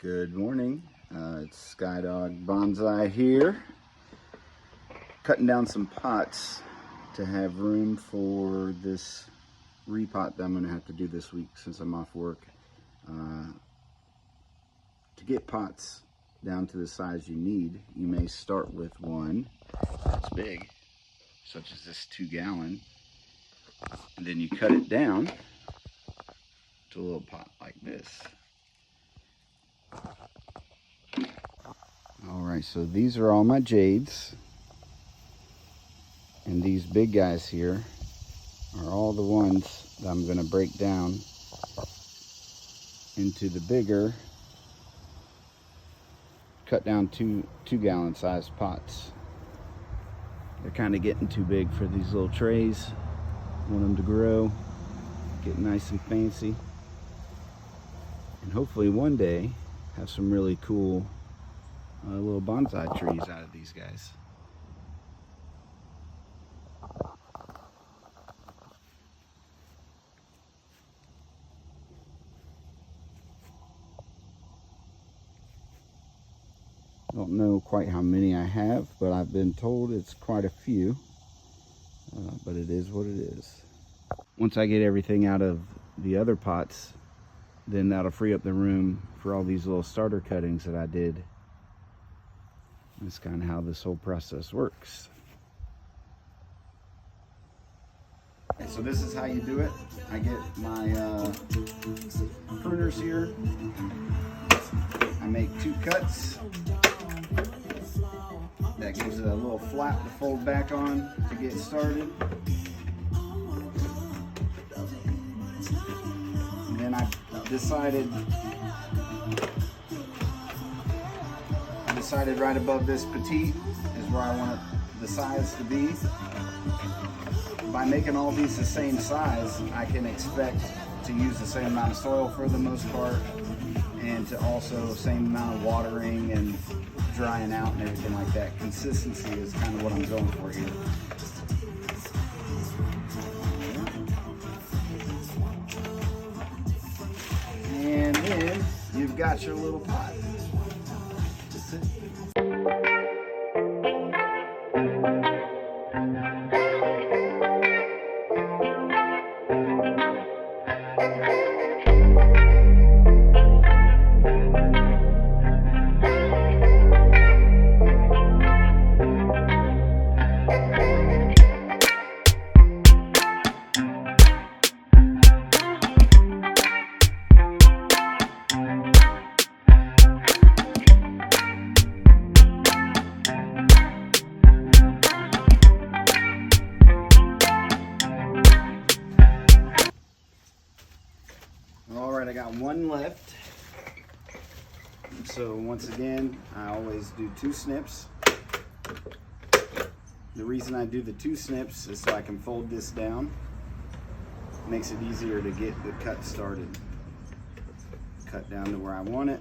Good morning. It's Skydog Bonsai here, cutting down some pots to have room for this repot that I'm going to have to do this week since I'm off work. To get pots down to the size you need, you may start with one that's big, such as this 2-gallon, and then you cut it down to a little pot like this. Alright, so these are all my Jades, and these big guys here are all the ones that I'm going to break down into the bigger, cut down 2-gallon sized pots. They're kind of getting too big for these little trays. I want them to grow, get nice and fancy, and hopefully one day have some really cool little bonsai trees out of these guys. I don't know quite how many I have, but I've been told it's quite a few, but it is what it is. Once I get everything out of the other pots, then that'll free up the room for all these little starter cuttings that I did. That's kind of how this whole process works. And so this is how you do it. I get my pruners here. I make 2 cuts. That gives it a little flap to fold back on to get started. And then I decided right above this petite is where I want the size to be. By making all these the same size, I can expect to use the same amount of soil for the most part, and to also same amount of watering and drying out and everything like that. Consistency is kind of what I'm going for here. And then you've got your little pot. Alright, I got one left. So once again, I always do 2 snips. The reason I do the 2 snips is so I can fold this down. Makes it easier to get the cut started. Cut down to where I want it.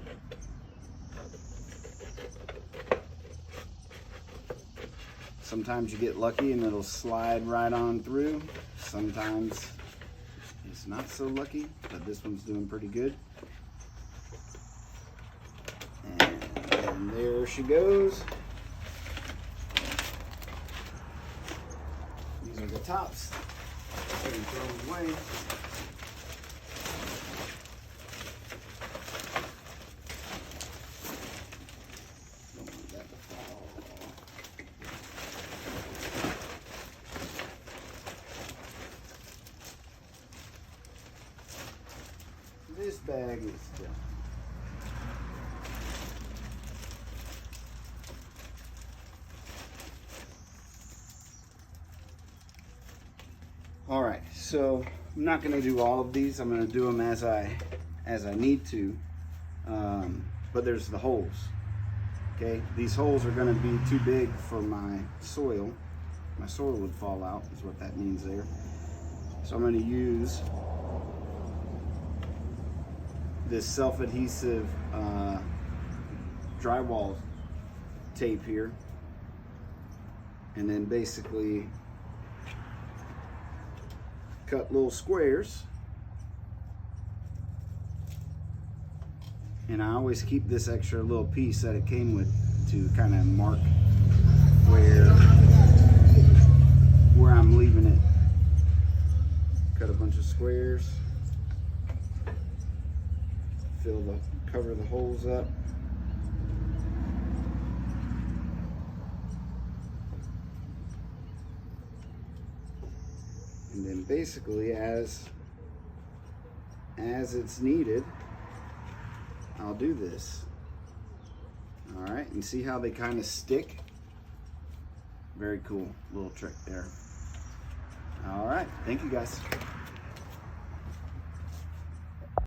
Sometimes you get lucky and it'll slide right on through. Sometimes it's not so lucky, but this one's doing pretty good. And there she goes. These are the tops. I can throw them away. Don't want that to fall. This bag is done. All right, so I'm not going to do all of these. I'm going to do them as I need to. But there's the holes. Okay, these holes are going to be too big for my soil. My soil would fall out, is what that means there. So I'm going to use this self-adhesive drywall tape here, and then basically cut little squares And I always keep this extra little piece that it came with to kind of mark where I'm leaving it. Cut a bunch of squares, cover the holes up. And then basically as it's needed, I'll do this. All right, and see how they kind of stick? Very cool little trick there. All right, thank you guys.